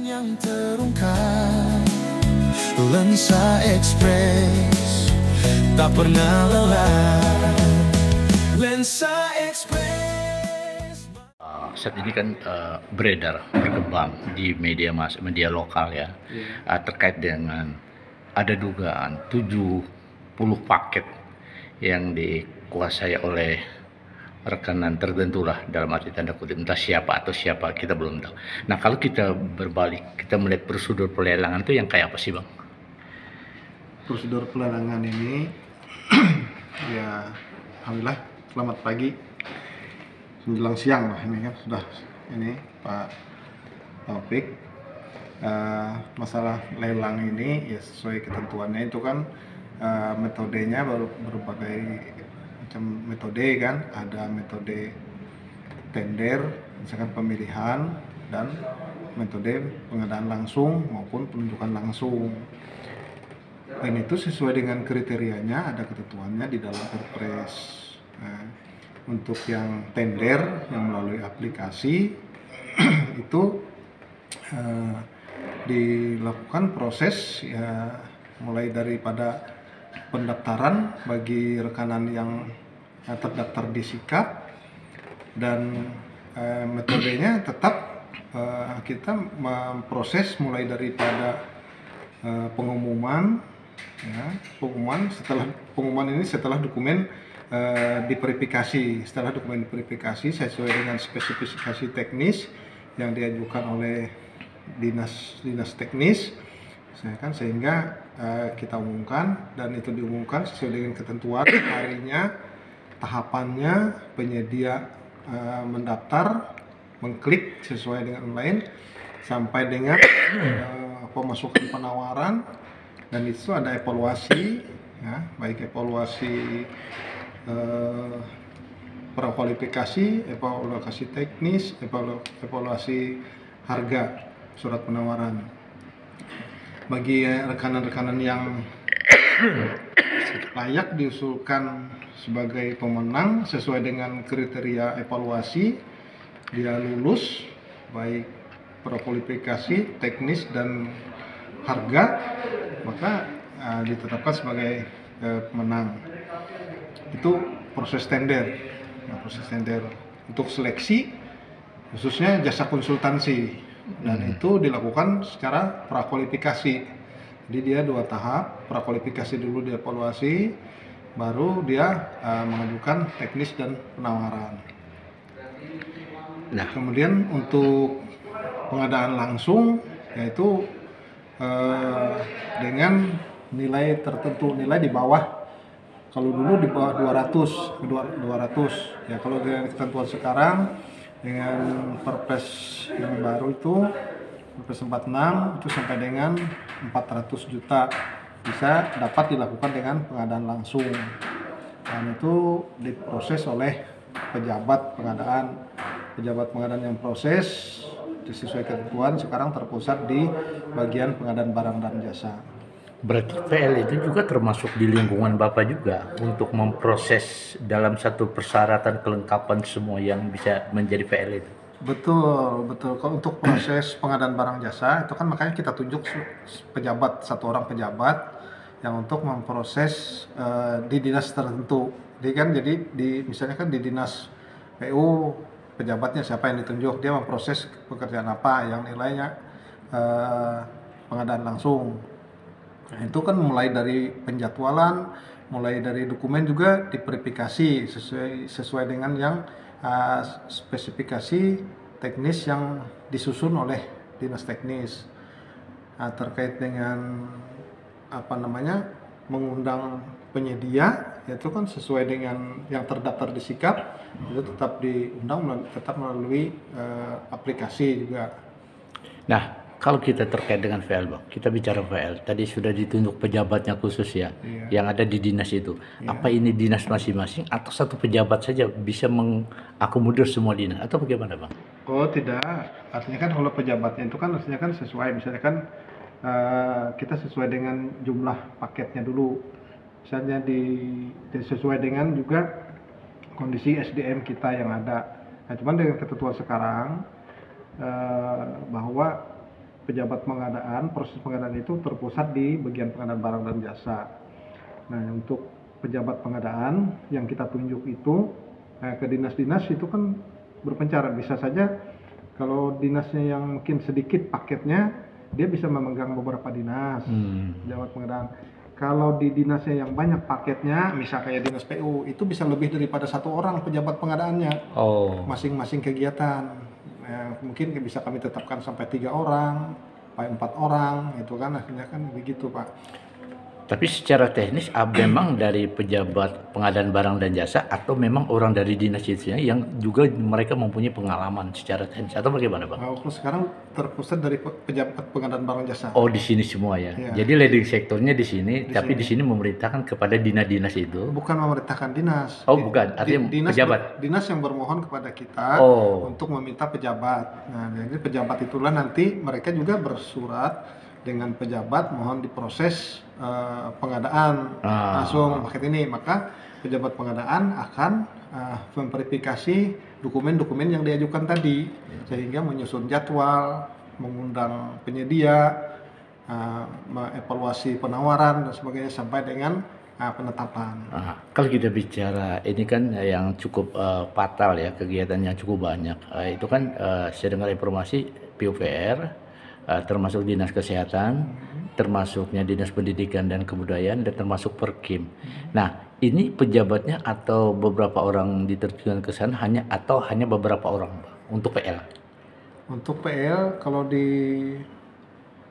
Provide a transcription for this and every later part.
yang terungkap, Lensa Express tak pernah lelah. Lensa Express. Saat ini kan beredar, berkembang di media lokal ya, terkait dengan ada dugaan 70 paket yang dikuasai oleh rekanan tertentu lah, dalam arti tanda kutip, entah siapa kita belum tahu. Nah, kalau kita berbalik, kita melihat prosedur pelelangan itu yang kayak apa sih, Bang? Prosedur pelelangan ini ya, alhamdulillah selamat pagi menjelang siang lah ini kan sudah ini Pak Taufik. Masalah lelang ini ya sesuai ketentuannya itu kan metodenya berbagai macam metode kan, ada metode tender misalkan pemilihan dan metode pengadaan langsung maupun penunjukan langsung. Dan itu sesuai dengan kriterianya, ada ketentuannya di dalam Perpres. Nah, untuk yang tender yang melalui aplikasi itu dilakukan proses ya, mulai daripada pendaftaran bagi rekanan yang terdaftar di Sikap, dan metodenya tetap kita memproses mulai daripada pengumuman ya, setelah pengumuman ini setelah dokumen diverifikasi, sesuai dengan spesifikasi teknis yang diajukan oleh dinas teknis, sehingga kita umumkan, dan itu diumumkan sesuai dengan ketentuan harinya, tahapannya, penyedia mendaftar, mengklik sesuai dengan online sampai dengan pemasukan penawaran, dan itu ada evaluasi ya, baik evaluasi prakualifikasi, evaluasi teknis, evaluasi harga surat penawaran. Bagi rekanan-rekanan yang layak diusulkan sebagai pemenang sesuai dengan kriteria evaluasi, dia lulus baik prakualifikasi, teknis dan harga, maka ditetapkan sebagai pemenang. Itu proses tender. Nah, proses tender untuk seleksi khususnya jasa konsultansi, dan itu dilakukan secara prakualifikasi. Jadi dia 2 tahap, prakualifikasi dulu dievaluasi, baru dia mengajukan teknis dan penawaran. Nah, kemudian untuk pengadaan langsung yaitu dengan nilai tertentu, nilai di bawah, kalau dulu di bawah 200 ya, kalau dengan ketentuan sekarang dengan Perpres yang baru itu Perpres 46 itu sampai dengan 400 juta bisa dapat dilakukan dengan pengadaan langsung, dan itu diproses oleh pejabat pengadaan yang proses sesuai ketentuan sekarang terpusat di bagian pengadaan barang dan jasa. Berarti VL itu juga termasuk di lingkungan Bapak juga untuk memproses dalam satu persyaratan kelengkapan semua yang bisa menjadi VL itu? Betul. Kalau untuk proses pengadaan barang jasa itu kan makanya kita tunjuk satu orang pejabat yang untuk memproses di dinas tertentu. Misalnya kan di dinas PU, pejabatnya siapa yang ditunjuk, dia memproses pekerjaan apa yang nilainya pengadaan langsung. Nah, itu kan mulai dari penjadwalan, mulai dari dokumen juga diverifikasi sesuai dengan yang spesifikasi teknis yang disusun oleh dinas teknis. Nah, terkait dengan mengundang penyedia, itu kan sesuai dengan yang terdaftar di Sikap, itu tetap diundang tetap melalui aplikasi juga. Nah, kalau kita terkait dengan VL, Bang, kita bicara VL, tadi sudah ditunjuk pejabatnya khusus ya, yang ada di dinas itu. Apa ini dinas masing-masing atau satu pejabat saja bisa mengakomodir semua dinas atau bagaimana, Bang? Oh tidak, artinya kan kalau pejabatnya itu kan artinya kan sesuai, misalnya kan kita sesuai dengan jumlah paketnya dulu, misalnya sesuai dengan juga kondisi SDM kita yang ada. Nah, cuman dengan ketentuan sekarang bahwa pejabat pengadaan, proses pengadaan itu terpusat di bagian pengadaan barang dan jasa. Nah, untuk pejabat pengadaan yang kita tunjuk itu ke dinas-dinas itu kan berpencar. Bisa saja kalau dinasnya yang mungkin sedikit paketnya, dia bisa memegang beberapa dinas, pejabat pengadaan. Kalau di dinasnya yang banyak paketnya, misal kayak dinas PU, itu bisa lebih daripada 1 orang pejabat pengadaannya. Masing-masing kegiatan. Mungkin bisa kami tetapkan sampai 3 orang, sampai 4 orang, itu kan akhirnya kan begitu, Pak. Tapi secara teknis memang dari pejabat pengadaan barang dan jasa atau memang orang dari dinas itu yang juga mereka mempunyai pengalaman secara teknis atau bagaimana, Bang? Kalau sekarang terpusat dari pejabat pengadaan barang jasa. Oh, di sini semua ya. Iya. Jadi leading sektornya di sini, tapi di sini memerintahkan kepada dinas-dinas itu. Bukan memerintahkan dinas. Oh, bukan. Artinya pejabat. Dinas yang bermohon kepada kita untuk meminta pejabat. Nah, jadi pejabat itulah nanti mereka juga bersurat dengan pejabat mohon diproses pengadaan langsung paket ini, maka pejabat pengadaan akan memverifikasi dokumen-dokumen yang diajukan tadi, sehingga menyusun jadwal, mengundang penyedia, mengevaluasi penawaran dan sebagainya sampai dengan penetapan. Kalau kita bicara ini kan yang cukup fatal ya, kegiatannya cukup banyak. Itu kan saya dengar informasi PUPR, termasuk dinas kesehatan, termasuknya dinas pendidikan dan kebudayaan, dan termasuk Perkim. Nah, ini pejabatnya atau beberapa orang diterjunkan ke sana hanya beberapa orang, Bang, untuk PL? Untuk PL kalau di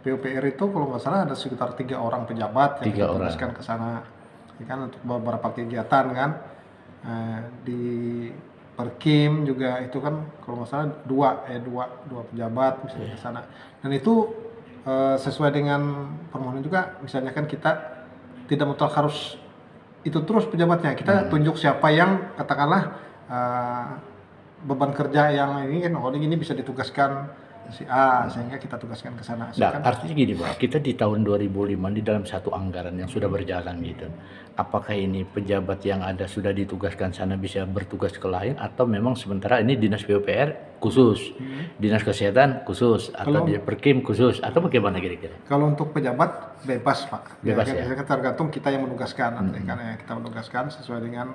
PUPR itu kalau nggak salah ada sekitar 3 orang pejabat yang ditugaskan ke sana, ya kan, untuk beberapa kegiatan kan. Di Perkim juga itu kan kalau nggak salah dua pejabat misalnya ke sana, dan itu sesuai dengan permohonan juga. Misalnya kan kita tidak mutlak harus itu terus pejabatnya, kita tunjuk siapa yang katakanlah beban kerja yang ini bisa ditugaskan si A, sehingga kita tugaskan ke sana. Nah, artinya gini, Bang, kita di tahun 2005 di dalam satu anggaran yang sudah berjalan gitu. Apakah ini pejabat yang ada sudah ditugaskan sana bisa bertugas ke lain, atau memang sementara ini dinas PUPR khusus, dinas kesehatan khusus, atau di Perkim khusus, atau bagaimana kira-kira? Kalau untuk pejabat bebas, Pak. Bebas ya. Tergantung kita yang menugaskan, karena kita menugaskan sesuai dengan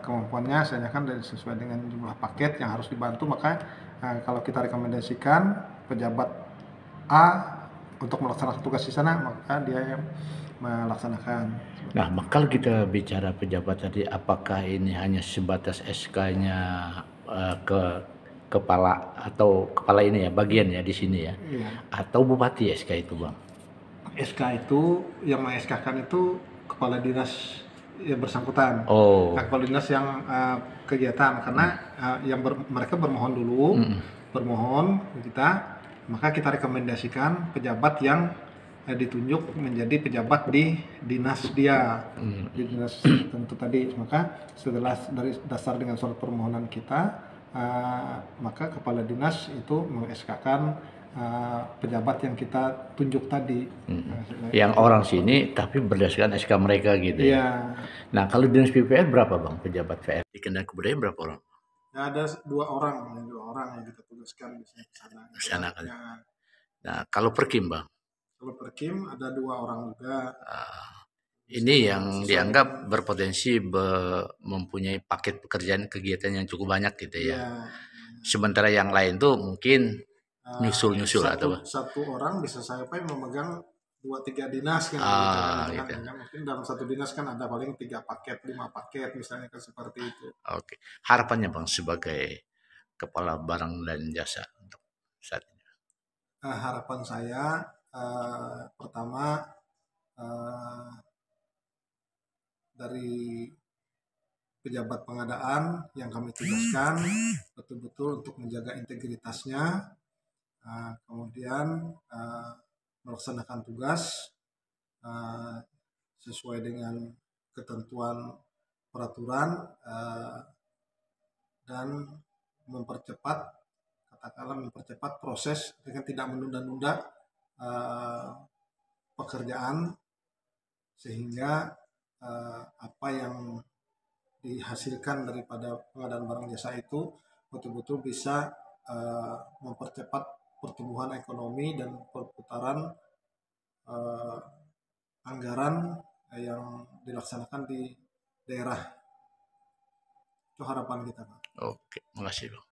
kemampuannya, saya kan sesuai dengan jumlah paket yang harus dibantu, maka kalau kita rekomendasikan pejabat A untuk melaksanakan tugas di sana, maka dia yang melaksanakan. Nah, kalau kita bicara pejabat tadi, apakah ini hanya sebatas SK-nya ke kepala atau kepala ini ya, bagian ya di sini ya, atau bupati SK itu, Bang? SK itu yang mengeskakan itu kepala dinas yang bersangkutan. Nah, kepala dinas yang kegiatan, karena mereka bermohon dulu, bermohon ke kita, maka kita rekomendasikan pejabat yang ditunjuk menjadi pejabat di dinas dia, di dinas tentu tadi. Maka setelah dari dasar dengan surat permohonan kita, maka kepala dinas itu mengeskakan pejabat yang kita tunjuk tadi. Yang orang sini tapi berdasarkan SK mereka gitu ya. Nah, kalau dinas PUPR berapa, Bang, pejabat PR? Di Kementerian Kebudayaan berapa orang? Ya, ada dua orang yang kita tugaskan di sana. Kan. Nah, kalau Perkim, Bang? Kalau Perkim ada 2 orang juga. Ini yang dianggap berpotensi mempunyai paket pekerjaan kegiatan yang cukup banyak gitu ya. Sementara yang lain tuh mungkin nyusul atau satu orang bisa sampai memegang 2-3 dinas kan, gitu. Mungkin dalam satu dinas kan ada paling 3 paket, 5 paket misalnya, kan seperti itu. Oke. Harapannya, Bang, sebagai kepala barang dan jasa untuk saat ini? Harapan saya pertama dari pejabat pengadaan yang kami tugaskan betul-betul untuk menjaga integritasnya, kemudian melaksanakan tugas sesuai dengan ketentuan peraturan, dan mempercepat proses dengan tidak menunda-nunda pekerjaan, sehingga apa yang dihasilkan daripada pengadaan barang jasa itu betul-betul bisa mempercepat pertumbuhan ekonomi dan perputaran anggaran yang dilaksanakan di daerah. Itu harapan kita, Pak. Oke, makasih, Bang.